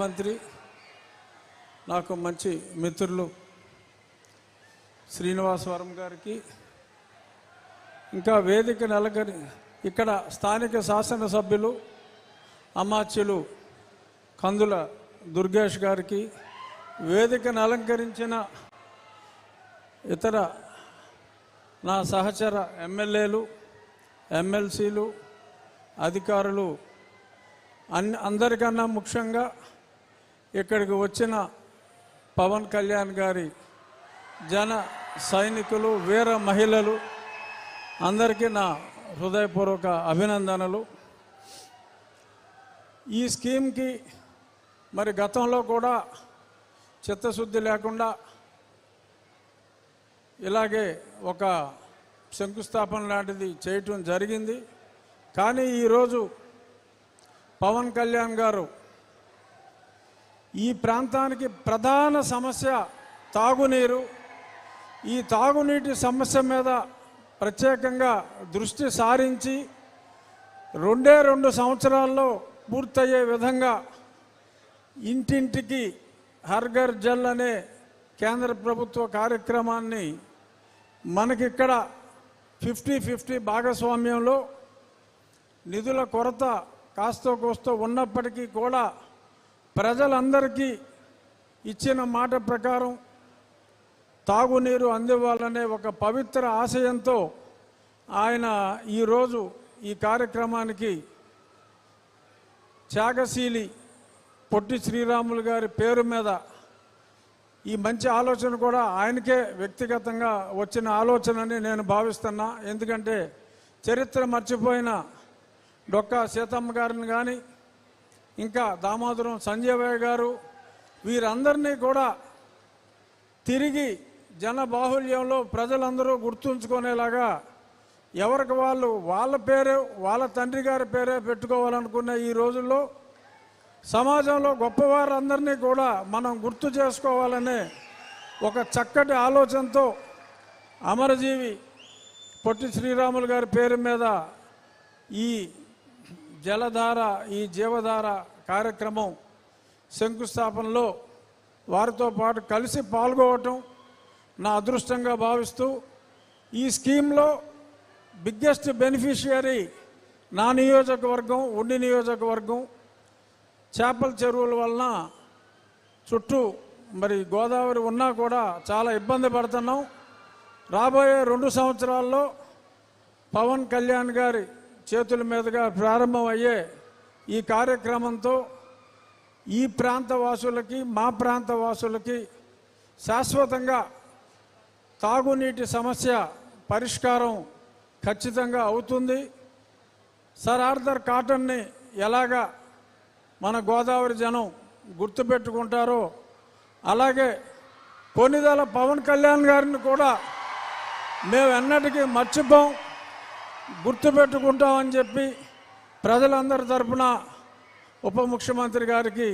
మంత్రి నాకు మంచి మిత్రులు శ్రీనివాసవరం గారికి, ఇంకా వేదిక నెలకొని ఇక్కడ స్థానిక శాసనసభ్యులు అమాత్యులు కందుల దుర్గేష్ గారికి, వేదికను అలంకరించిన ఇతర నా సహచర ఎమ్మెల్యేలు, ఎమ్మెల్సీలు, అధికారులు అందరికన్నా ముఖ్యంగా ఇక్కడికి వచ్చిన పవన్ కళ్యాణ్ గారి జన సైనికులు, వీర మహిళలు అందరికీ నా హృదయపూర్వక అభినందనలు. ఈ స్కీమ్కి మరి గతంలో కూడా చిత్తశుద్ధి లేకుండా ఇలాగే ఒక శంకుస్థాపన లాంటిది చేయటం జరిగింది. కానీ ఈరోజు పవన్ కళ్యాణ్ గారు ఈ ప్రాంతానికి ప్రధాన సమస్య తాగునీరు, ఈ తాగునీటి సమస్య మీద ప్రత్యేకంగా దృష్టి సారించి 2 సంవత్సరాల్లో పూర్తయ్యే విధంగా ఇంటింటికి హర్ ఘర్ జల్ అనే కేంద్ర ప్రభుత్వ కార్యక్రమాన్ని మనకిక్కడ 50-50 భాగస్వామ్యంలో నిధుల కొరత కాస్తో కోస్తో ఉన్నప్పటికీ కూడా ప్రజలందరికీ ఇచ్చిన మాట ప్రకారం తాగునీరు అందివ్వాలనే ఒక పవిత్ర ఆశయంతో ఆయన ఈరోజు ఈ కార్యక్రమానికి త్యాగశీలి పొట్టి శ్రీరాములు గారి పేరు మీద ఈ మంచి ఆలోచన కూడా ఆయనకే వ్యక్తిగతంగా వచ్చిన ఆలోచనని నేను భావిస్తున్నా. ఎందుకంటే చరిత్ర మర్చిపోయిన డొక్కా సీతమ్మ గారిని కానీ, ఇంకా దామోదరం సంజయ్ గారు, వీరందరినీ కూడా తిరిగి జనబాహుల్యంలో ప్రజలందరూ గుర్తుంచుకునేలాగా ఎవరికి వాళ్ళ పేరే, వాళ్ళ తండ్రి గారి పేరే పెట్టుకోవాలనుకున్న ఈ రోజుల్లో సమాజంలో గొప్పవారందరినీ కూడా మనం గుర్తు చేసుకోవాలనే ఒక చక్కటి ఆలోచనతో అమరజీవి పొట్టి శ్రీరాములు గారి పేరు మీద ఈ జలధార, ఈ జీవధార కార్యక్రమం శంకుస్థాపనలో వారితో పాటు కలిసి పాల్గొనటం నా అదృష్టంగా భావిస్తూ, ఈ స్కీమ్లో బిగ్గెస్ట్ బెనిఫిషియరీ నా నియోజకవర్గం, ఉండి నియోజకవర్గం. చేపల చెరువుల వలన చుట్టూ మరి గోదావరి ఉన్నా కూడా చాలా ఇబ్బంది పడుతున్నాం. రాబోయే 2 సంవత్సరాల్లో పవన్ కళ్యాణ్ గారి చేతుల మీదుగా ప్రారంభమయ్యే ఈ కార్యక్రమంతో ఈ ప్రాంత వాసులకి, మా ప్రాంత వాసులకి శాశ్వతంగా తాగునీటి సమస్య పరిష్కారం ఖచ్చితంగా అవుతుంది. సర్ ఆర్థర్ కాటన్ని ఎలాగా మన గోదావరి జనం గుర్తుపెట్టుకుంటారో అలాగే కొన్నిదల పవన్ కళ్యాణ్ గారిని కూడా మేము ఎన్నటికీ మర్చిపోం, గుర్తుపెట్టుకుంటామని చెప్పి ప్రజలందరి తరఫున ఉప ముఖ్యమంత్రి గారికి